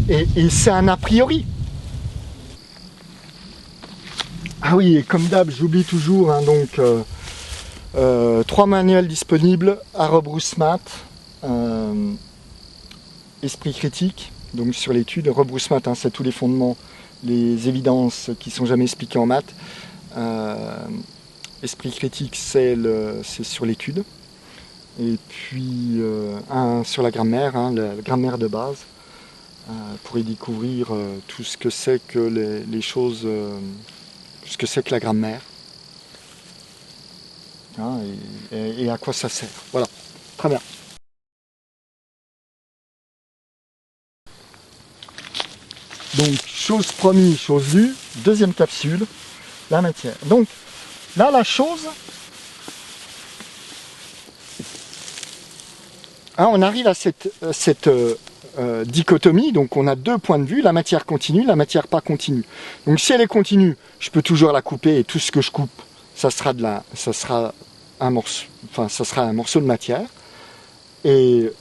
Et c'est un a priori. Ah oui, et comme d'hab, j'oublie toujours, hein, donc 3 manuels disponibles, Rob Roussmat, Esprit critique, donc sur l'étude. Rob Roussmat, hein, c'est tous les fondements, les évidences qui sont jamais expliquées en maths. Esprit critique, c'est sur l'étude. Et puis un sur la grammaire, hein, la grammaire de base, pour y découvrir tout ce que c'est que les choses, ce que c'est que la grammaire, hein, et à quoi ça sert. Voilà, très bien. Donc, chose promise, chose vue, deuxième capsule, la matière. Donc, là, la chose, hein, on arrive à cette dichotomie, donc on a deux points de vue, la matière continue, la matière pas continue. Donc, si elle est continue, je peux toujours la couper, et tout ce que je coupe, ça sera un morceau de matière, et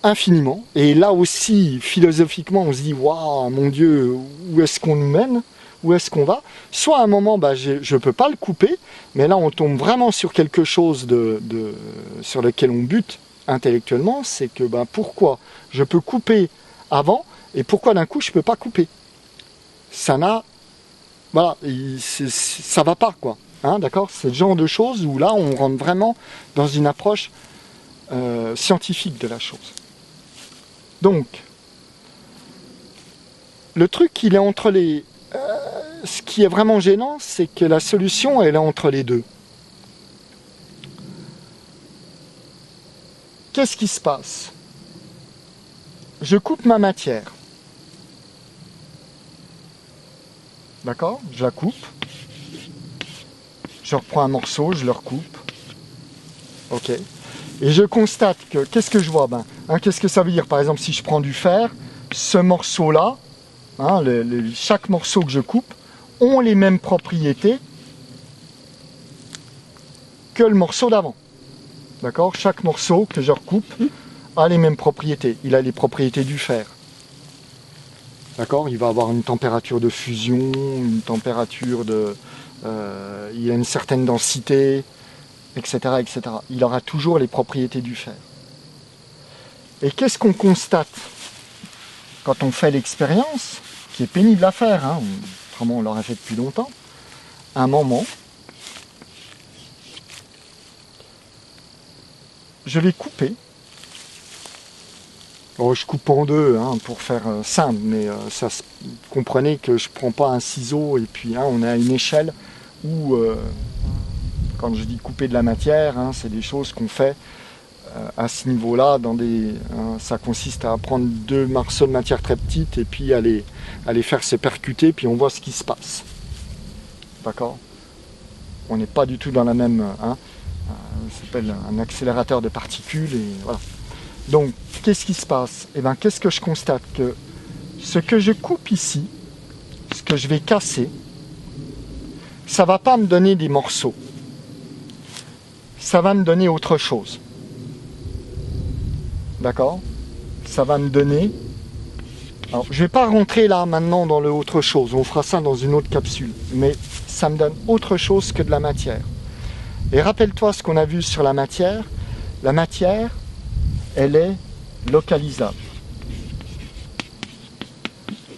infiniment. Et là aussi, philosophiquement, on se dit, waouh, mon Dieu, où est-ce qu'on nous mène? Où est-ce qu'on va? Soit à un moment, je ne peux pas le couper, mais là, on tombe vraiment sur quelque chose sur lequel on bute intellectuellement, c'est que pourquoi je peux couper avant, et pourquoi d'un coup, je ne peux pas couper? Ça n'a... Voilà, ça va pas, quoi. Hein, d'accord? C'est le genre de choses où là, on rentre vraiment dans une approche scientifique de la chose. Donc, le truc, il est entre les... ce qui est vraiment gênant, c'est que la solution, elle est entre les deux. Qu'est-ce qui se passe? Je coupe ma matière. D'accord? Je la coupe. Je reprends un morceau, je le recoupe. Ok. Et je constate que, qu'est-ce que je vois? Qu'est-ce que ça veut dire? Par exemple, si je prends du fer, ce morceau-là, hein, chaque morceau que je coupe, ont les mêmes propriétés que le morceau d'avant. D'accord? Chaque morceau que je recoupe a les mêmes propriétés. Il a les propriétés du fer. D'accord? Il va avoir une température de fusion, une température de... il a une certaine densité, etc., etc. Il aura toujours les propriétés du fer. Et qu'est-ce qu'on constate quand on fait l'expérience, qui est pénible à faire, hein, autrement on l'aurait fait depuis longtemps, à un moment, je vais couper. Bon, je coupe en deux, hein, pour faire simple, mais comprenez que je ne prends pas un ciseau et puis hein, on est à une échelle où, quand je dis couper de la matière, hein, c'est des choses qu'on fait à ce niveau-là. Ça consiste à prendre deux morceaux de matière très petites et puis à les faire se percuter, puis on voit ce qui se passe. D'accord? On n'est pas du tout dans la même... ça s'appelle un accélérateur de particules, et voilà. Donc, qu'est-ce qui se passe? Eh bien, qu'est-ce que je constate? Que ce que je coupe ici, ce que je vais casser, ça ne va pas me donner des morceaux. Ça va me donner autre chose. D'accord? Ça va me donner... Alors, je ne vais pas rentrer là, maintenant, dans le autre chose. On fera ça dans une autre capsule. Mais ça me donne autre chose que de la matière. Et rappelle-toi ce qu'on a vu sur la matière. La matière, elle est localisable.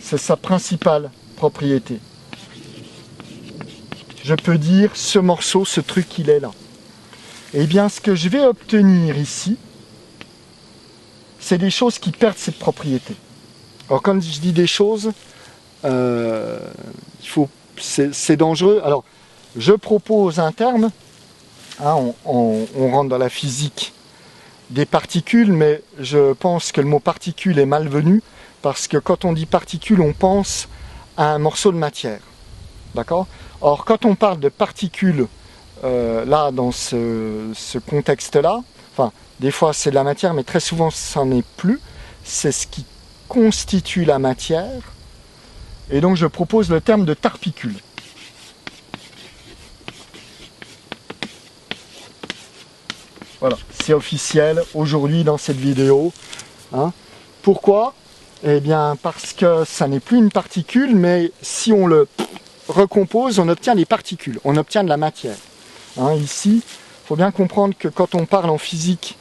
C'est sa principale propriété. Je peux dire, ce morceau, ce truc, il est là. Eh bien, ce que je vais obtenir ici, c'est des choses qui perdent cette propriété. Alors, quand je dis des choses, c'est dangereux. Alors, je propose un terme, hein, on rentre dans la physique des particules, mais je pense que le mot particule est malvenu, parce que quand on dit particule, on pense à un morceau de matière. D'accord? Or, quand on parle de particules, là, dans ce contexte-là, enfin, des fois c'est de la matière, mais très souvent ça n'en est plus, c'est ce qui constitue la matière, et donc je propose le terme de tarpicule. Voilà, c'est officiel aujourd'hui dans cette vidéo. Hein. Pourquoi? Eh bien, parce que ça n'est plus une particule, mais si on le recompose, on obtient des particules, on obtient de la matière. Hein, ici, il faut bien comprendre que quand on parle en physique,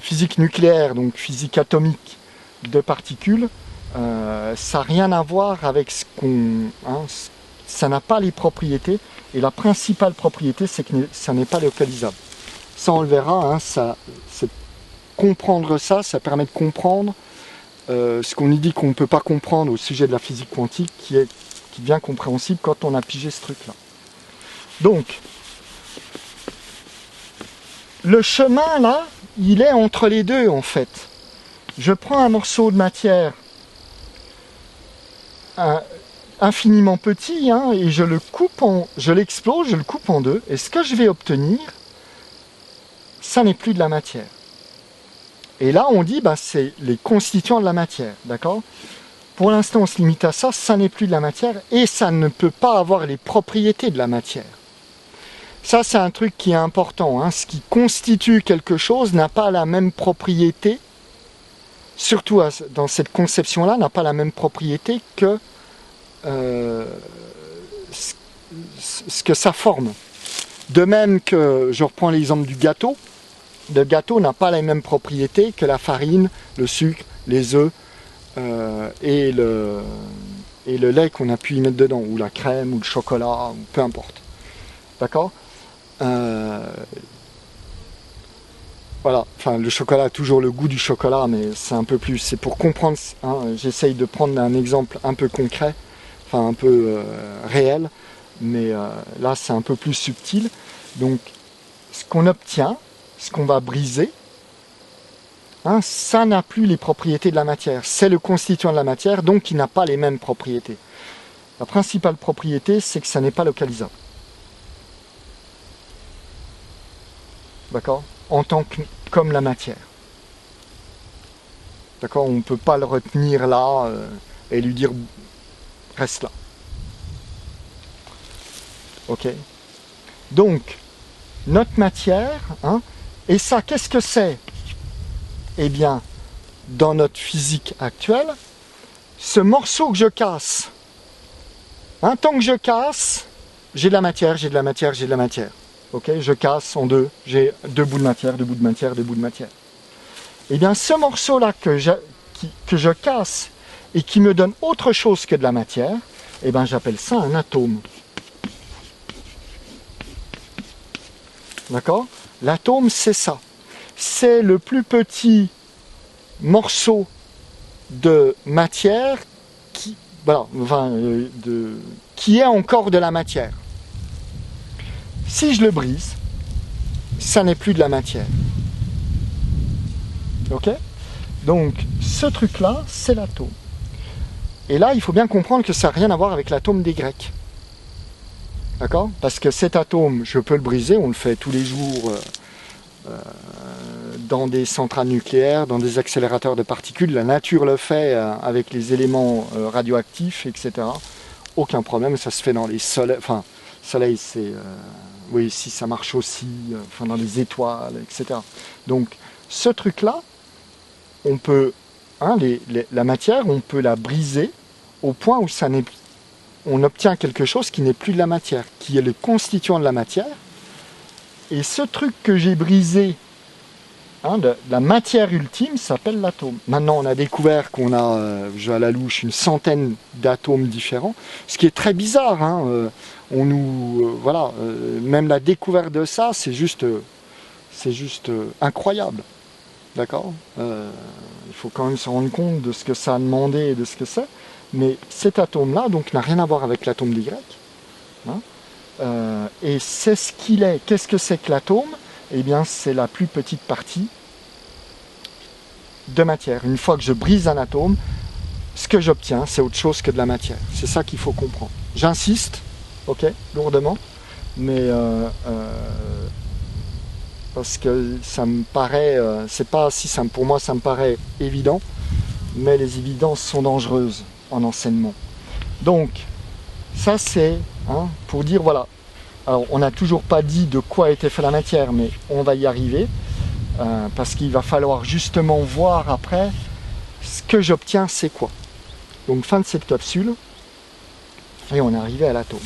physique nucléaire, donc physique atomique de particules, ça n'a rien à voir avec ce qu'on... Hein, ça n'a pas les propriétés, et la principale propriété, c'est que ça n'est pas localisable. Ça, on le verra, hein, comprendre ça, ça permet de comprendre ce qu'on nous dit qu'on ne peut pas comprendre au sujet de la physique quantique, qui devient compréhensible quand on a pigé ce truc-là. Donc, le chemin, là, il est entre les deux, en fait. Je prends un morceau de matière infiniment petit, hein, et je l'explose, je le coupe en deux, et ce que je vais obtenir, ça n'est plus de la matière. Et là, on dit, bah, c'est les constituants de la matière, d'accord? Pour l'instant, on se limite à ça, ça n'est plus de la matière, et ça ne peut pas avoir les propriétés de la matière. Ça, c'est un truc qui est important, hein. Ce qui constitue quelque chose n'a pas la même propriété, surtout dans cette conception-là, n'a pas la même propriété que ce que ça forme. De même que, je reprends l'exemple du gâteau, le gâteau n'a pas les mêmes propriétés que la farine, le sucre, les œufs et le lait qu'on a pu y mettre dedans, ou la crème, ou le chocolat, ou peu importe. D'accord ? Voilà, enfin le chocolat a toujours le goût du chocolat, mais c'est un peu plus, c'est pour comprendre, hein, j'essaye de prendre un exemple un peu concret, enfin un peu réel, mais là c'est un peu plus subtil. Donc ce qu'on obtient, ce qu'on va briser, hein, ça n'a plus les propriétés de la matière, c'est le constituant de la matière, donc il n'a pas les mêmes propriétés. La principale propriété, c'est que ça n'est pas localisable. D'accord ? En tant que comme la matière. D'accord ? On ne peut pas le retenir là et lui dire reste là. Ok ? Donc, notre matière, hein, et ça, qu'est-ce que c'est ? Eh bien, dans notre physique actuelle, ce morceau que je casse, hein, tant que je casse, j'ai de la matière, j'ai de la matière, j'ai de la matière. Ok, je casse en deux, j'ai deux bouts de matière, deux bouts de matière, deux bouts de matière. Eh bien, ce morceau-là que je casse et qui me donne autre chose que de la matière, eh bien, j'appelle ça un atome. D'accord ? L'atome, c'est ça. C'est le plus petit morceau de matière qui est encore de la matière. Si je le brise, ça n'est plus de la matière. Ok ? Donc, ce truc-là, c'est l'atome. Et là, il faut bien comprendre que ça n'a rien à voir avec l'atome des Grecs. D'accord ? Parce que cet atome, je peux le briser, on le fait tous les jours dans des centrales nucléaires, dans des accélérateurs de particules. La nature le fait avec les éléments radioactifs, etc. Aucun problème, ça se fait dans les soleils. Enfin, soleil, c'est... oui, si ça marche aussi, dans les étoiles, etc. Donc, ce truc-là, on peut, hein, la matière, on peut la briser au point où on obtient quelque chose qui n'est plus de la matière, qui est le constituant de la matière. Et ce truc que j'ai brisé, hein, de la matière ultime, s'appelle l'atome. Maintenant, on a découvert qu'on a, à la louche, une centaine d'atomes différents, ce qui est très bizarre. Hein, même la découverte de ça, c'est juste incroyable. D'accord ? Il faut quand même se rendre compte de ce que ça a demandé et de ce que c'est. Mais cet atome-là, donc, n'a rien à voir avec l'atome des Grecs. Hein, et c'est ce qu'il est. Qu'est-ce que c'est que l'atome ? Eh bien, c'est la plus petite partie de matière. Une fois que je brise un atome, ce que j'obtiens, c'est autre chose que de la matière. C'est ça qu'il faut comprendre. J'insiste, ok, lourdement, mais parce que ça me paraît, c'est pas si simple. Pour moi, ça me paraît évident, mais les évidences sont dangereuses en enseignement. Donc, ça c'est pour dire, voilà. Alors, on n'a toujours pas dit de quoi était faite la matière, mais on va y arriver, parce qu'il va falloir justement voir après ce que j'obtiens, c'est quoi? Donc fin de cette capsule, et on est arrivé à l'atome.